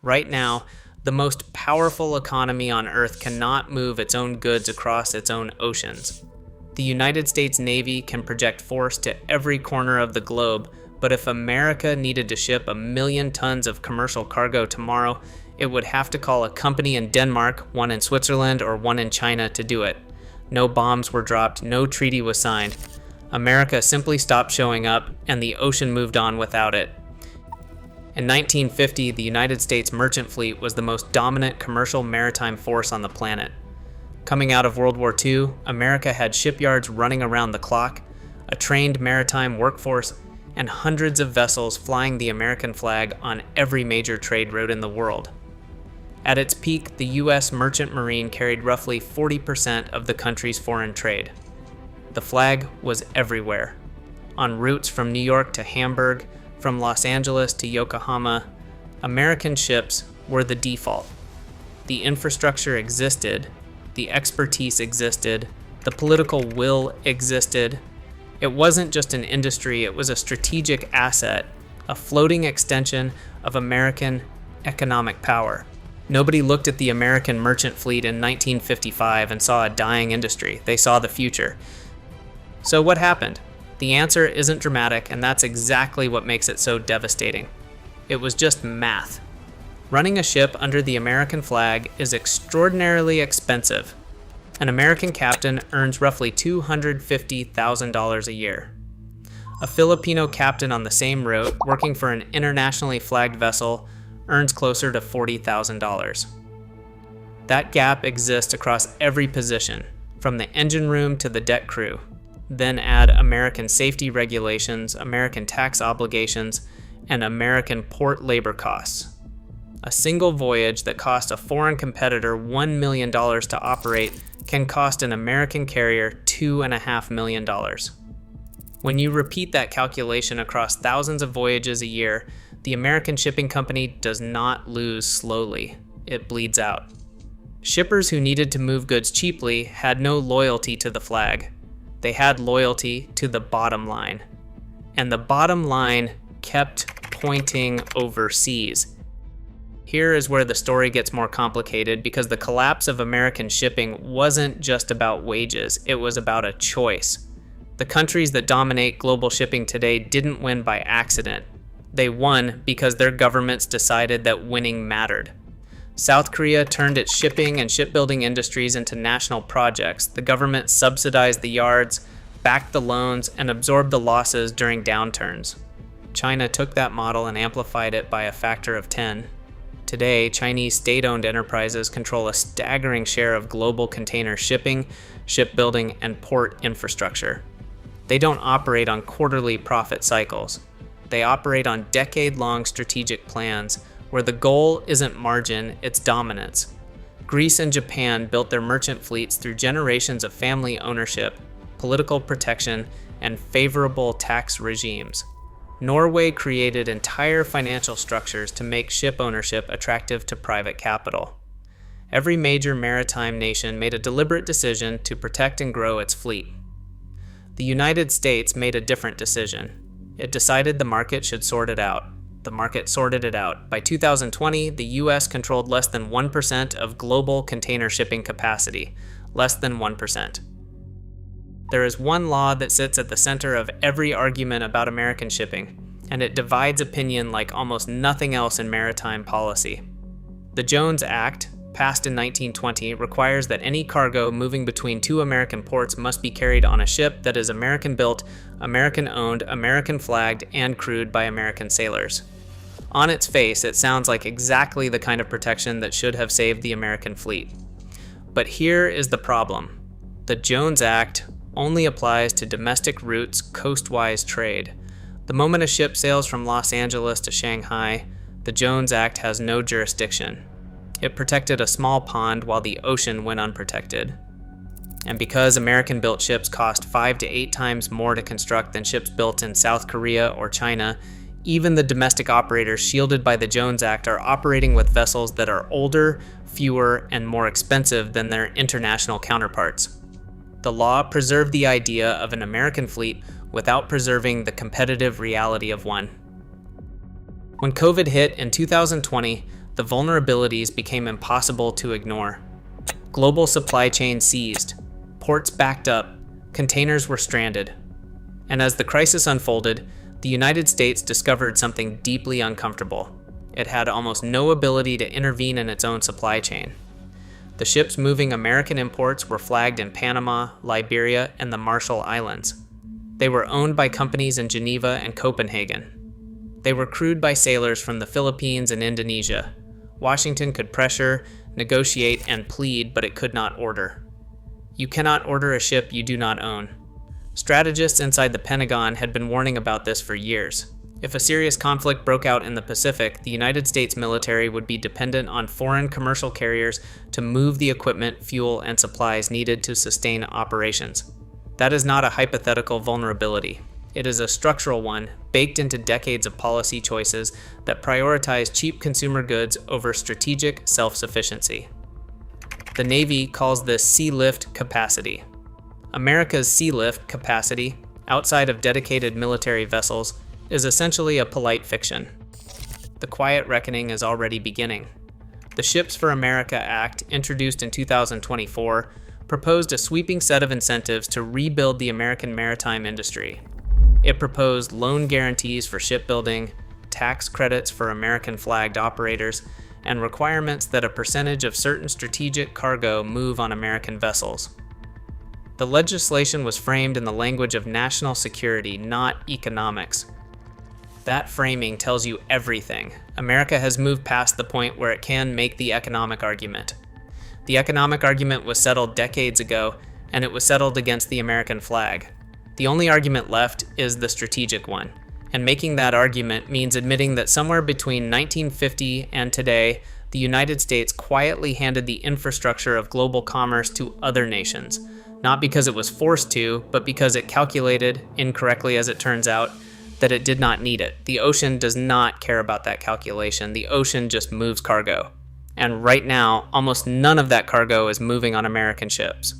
Right now, the most powerful economy on Earth cannot move its own goods across its own oceans. The United States Navy can project force to every corner of the globe, but if America needed to ship 1 million tons of commercial cargo tomorrow, it would have to call a company in Denmark, one in Switzerland, or one in China to do it. No bombs were dropped, no treaty was signed. America simply stopped showing up, and the ocean moved on without it. In 1950, the United States merchant fleet was the most dominant commercial maritime force on the planet. Coming out of World War II, America had shipyards running around the clock, a trained maritime workforce, and hundreds of vessels flying the American flag on every major trade route in the world. At its peak, the U.S. Merchant Marine carried roughly 40% of the country's foreign trade. The flag was everywhere. On routes from New York to Hamburg, from Los Angeles to Yokohama, American ships were the default. The infrastructure existed, the expertise existed, the political will existed. It wasn't just an industry, it was a strategic asset, a floating extension of American economic power. Nobody looked at the American merchant fleet in 1955 and saw a dying industry. They saw the future. So what happened? The answer isn't dramatic, and that's exactly what makes it so devastating. It was just math. Running a ship under the American flag is extraordinarily expensive. An American captain earns roughly $250,000 a year. A Filipino captain on the same route, working for an internationally flagged vessel, earns closer to $40,000. That gap exists across every position, from the engine room to the deck crew. Then add American safety regulations, American tax obligations, and American port labor costs. A single voyage that cost a foreign competitor $1 million to operate can cost an American carrier $2.5 million. When you repeat that calculation across thousands of voyages a year, the American shipping company does not lose slowly. It bleeds out. Shippers who needed to move goods cheaply had no loyalty to the flag. They had loyalty to the bottom line. And the bottom line kept pointing overseas. Here is where the story gets more complicated because the collapse of American shipping wasn't just about wages, it was about a choice. The countries that dominate global shipping today didn't win by accident. They won because their governments decided that winning mattered. South Korea turned its shipping and shipbuilding industries into national projects. The government subsidized the yards, backed the loans, and absorbed the losses during downturns. China took that model and amplified it by a factor of 10. Today, Chinese state-owned enterprises control a staggering share of global container shipping, shipbuilding, and port infrastructure. They don't operate on quarterly profit cycles. They operate on decade-long strategic plans where the goal isn't margin, it's dominance. Greece and Japan built their merchant fleets through generations of family ownership, political protection, and favorable tax regimes. Norway created entire financial structures to make ship ownership attractive to private capital. Every major maritime nation made a deliberate decision to protect and grow its fleet. The United States made a different decision. It decided the market should sort it out. The market sorted it out. By 2020, the U.S. controlled less than 1% of global container shipping capacity. Less than 1%. There is one law that sits at the center of every argument about American shipping, and it divides opinion like almost nothing else in maritime policy. The Jones Act, passed in 1920, requires that any cargo moving between two American ports must be carried on a ship that is American-built, American-owned, American-flagged, and crewed by American sailors. On its face, it sounds like exactly the kind of protection that should have saved the American fleet. But here is the problem. The Jones Act only applies to domestic routes, coastwise trade. The moment a ship sails from Los Angeles to Shanghai, the Jones Act has no jurisdiction. It protected a small pond while the ocean went unprotected. And because American-built ships cost 5 to 8 times more to construct than ships built in South Korea or China, even the domestic operators shielded by the Jones Act are operating with vessels that are older, fewer, and more expensive than their international counterparts. The law preserved the idea of an American fleet without preserving the competitive reality of one. When COVID hit in 2020, the vulnerabilities became impossible to ignore. Global supply chains seized, ports backed up, containers were stranded. And as the crisis unfolded, the United States discovered something deeply uncomfortable. It had almost no ability to intervene in its own supply chain. The ships moving American imports were flagged in Panama, Liberia, and the Marshall Islands. They were owned by companies in Geneva and Copenhagen. They were crewed by sailors from the Philippines and Indonesia. Washington could pressure, negotiate, and plead, but it could not order. You cannot order a ship you do not own. Strategists inside the Pentagon had been warning about this for years. If a serious conflict broke out in the Pacific, the United States military would be dependent on foreign commercial carriers to move the equipment, fuel, and supplies needed to sustain operations. That is not a hypothetical vulnerability. It is a structural one, baked into decades of policy choices that prioritize cheap consumer goods over strategic self-sufficiency. The Navy calls this sea lift capacity. America's sea lift capacity, outside of dedicated military vessels, is essentially a polite fiction. The quiet reckoning is already beginning. The Ships for America Act, introduced in 2024, proposed a sweeping set of incentives to rebuild the American maritime industry. It proposed loan guarantees for shipbuilding, tax credits for American-flagged operators, and requirements that a percentage of certain strategic cargo move on American vessels. The legislation was framed in the language of national security, not economics. That framing tells you everything. America has moved past the point where it can make the economic argument. The economic argument was settled decades ago, and it was settled against the American flag. The only argument left is the strategic one, and making that argument means admitting that somewhere between 1950 and today, the United States quietly handed the infrastructure of global commerce to other nations, not because it was forced to, but because it calculated, incorrectly as it turns out, that it did not need it. The ocean does not care about that calculation. The ocean just moves cargo. And right now, almost none of that cargo is moving on American ships.